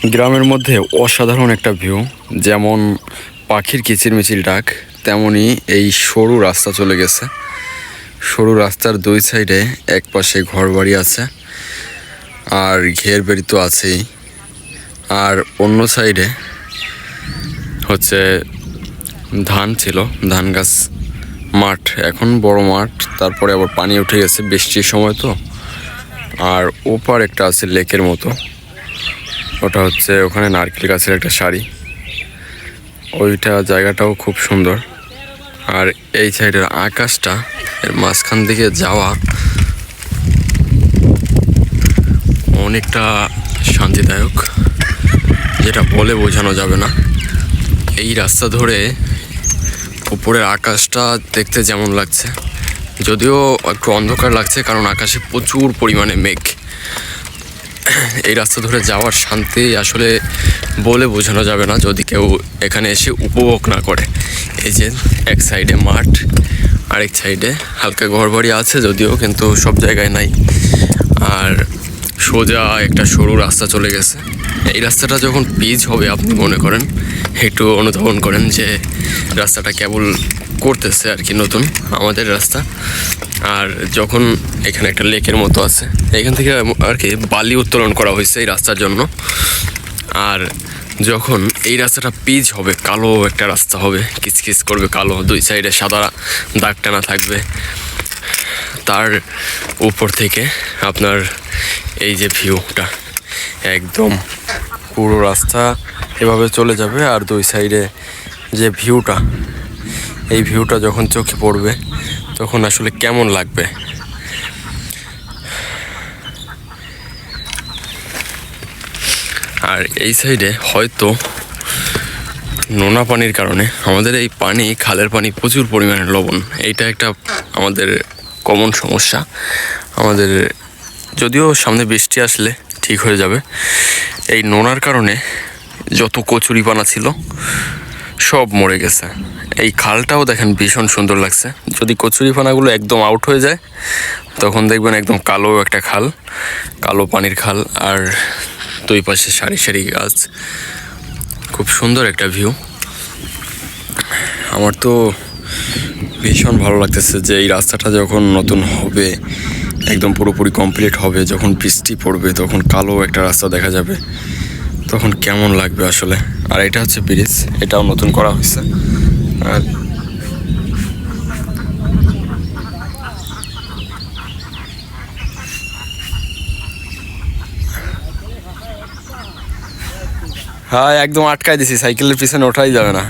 গ্রামের মধ্যে অসাধারণ একটা ভিউ। যেমন পাখির কিচিরমিচির ডাক, তেমনি এই সরু রাস্তা চলে গেছে। সরু রাস্তার দুই সাইডে এক পাশে ঘরবাড়ি আছে, আর ঘের বেড়ি তো আছেই, আর অন্য সাইডে হচ্ছে ধান ছিল, ধান গাছ, মাঠ, এখন বড় মাঠ, তারপরে আবার পানি উঠে গেছে বৃষ্টির সময় তো। আর ওপার একটা আছে লেকের মতো, ওটা হচ্ছে ওখানে নারকেল গাছের একটা সারি, ওইটা জায়গাটাও খুব সুন্দর। আর এই সাইডের আকাশটা, এর মাঝখান দিকে যাওয়া অনেকটা শান্তিদায়ক, যেটা বলে বোঝানো যাবে না। এই রাস্তা ধরে উপরের আকাশটা দেখতে যেমন লাগছে, যদিও একটু অন্ধকার লাগছে কারণ আকাশে প্রচুর পরিমাণে মেঘ। এই রাস্তা ধরে যাওয়ার শান্তি আসলে বলে বোঝানো যাবে না যদি কেউ এখানে এসে উপভোগ না করে। এই যে এক সাইডে মাঠ, আরেক সাইডে হালকা ঘরবাড়ি আছে যদিও, কিন্তু সব জায়গায় নাই। আর সোজা একটা সরু রাস্তা চলে গেছে। এই রাস্তাটা যখন পিচ হবে, আপনি মনে করেন, একটু অনুধাবন করেন যে রাস্তাটা কেবল করতেছে আর কি, নতুন আমাদের রাস্তা। আর যখন এখানে একটা লেকের মতো আছে, এখান থেকে আর কি বালি উত্তোলন করা হয়েছে এই রাস্তার জন্য। আর যখন এই রাস্তাটা পিচ হবে, কালো একটা রাস্তা হবে, কিচকিচ করবে কালো, দুই সাইডে সাদা দাগ টানা থাকবে, তার উপর থেকে আপনার এই যে ভিউটা, একদম পুরো রাস্তা এভাবে চলে যাবে। আর দুই সাইডে যে ভিউটা, এই ভিউটা যখন চোখে পড়বে তখন আসলে কেমন লাগবে। আর এই সাইডে হয়তো নোনা পানির কারণে আমাদের এই পানি, খালের পানি প্রচুর পরিমাণে লবণ, এইটা একটা আমাদের কমন সমস্যা আমাদের। যদিও সামনে বৃষ্টি আসলে ঠিক হয়ে যাবে। এই নোনার কারণে যত কচুরিপানা ছিল সব মরে গেছে। এই খালটাও দেখেন ভীষণ সুন্দর লাগছে। যদি কচুরিপানাগুলো একদম আউট হয়ে যায় তখন দেখবেন একদম কালো একটা খাল, কালো পানির খাল, আর দুই পাশে সারি সারি গাছ, খুব সুন্দর একটা ভিউ। আমার তো ভীষণ ভালো লাগতেছে যে এই রাস্তাটা যখন নতুন হবে, একদম পুরোপুরি কমপ্লিট হবে, যখন বৃষ্টি পড়বে তখন কালো একটা রাস্তা দেখা যাবে, তখন কেমন লাগবে আসলে। আর এটা হচ্ছে ব্রিজ, এটাও নতুন করা হয়েছে। আর হ্যাঁ, একদম আটকাই দিছি, সাইকেলের পিছনে ওঠাই যাবে না।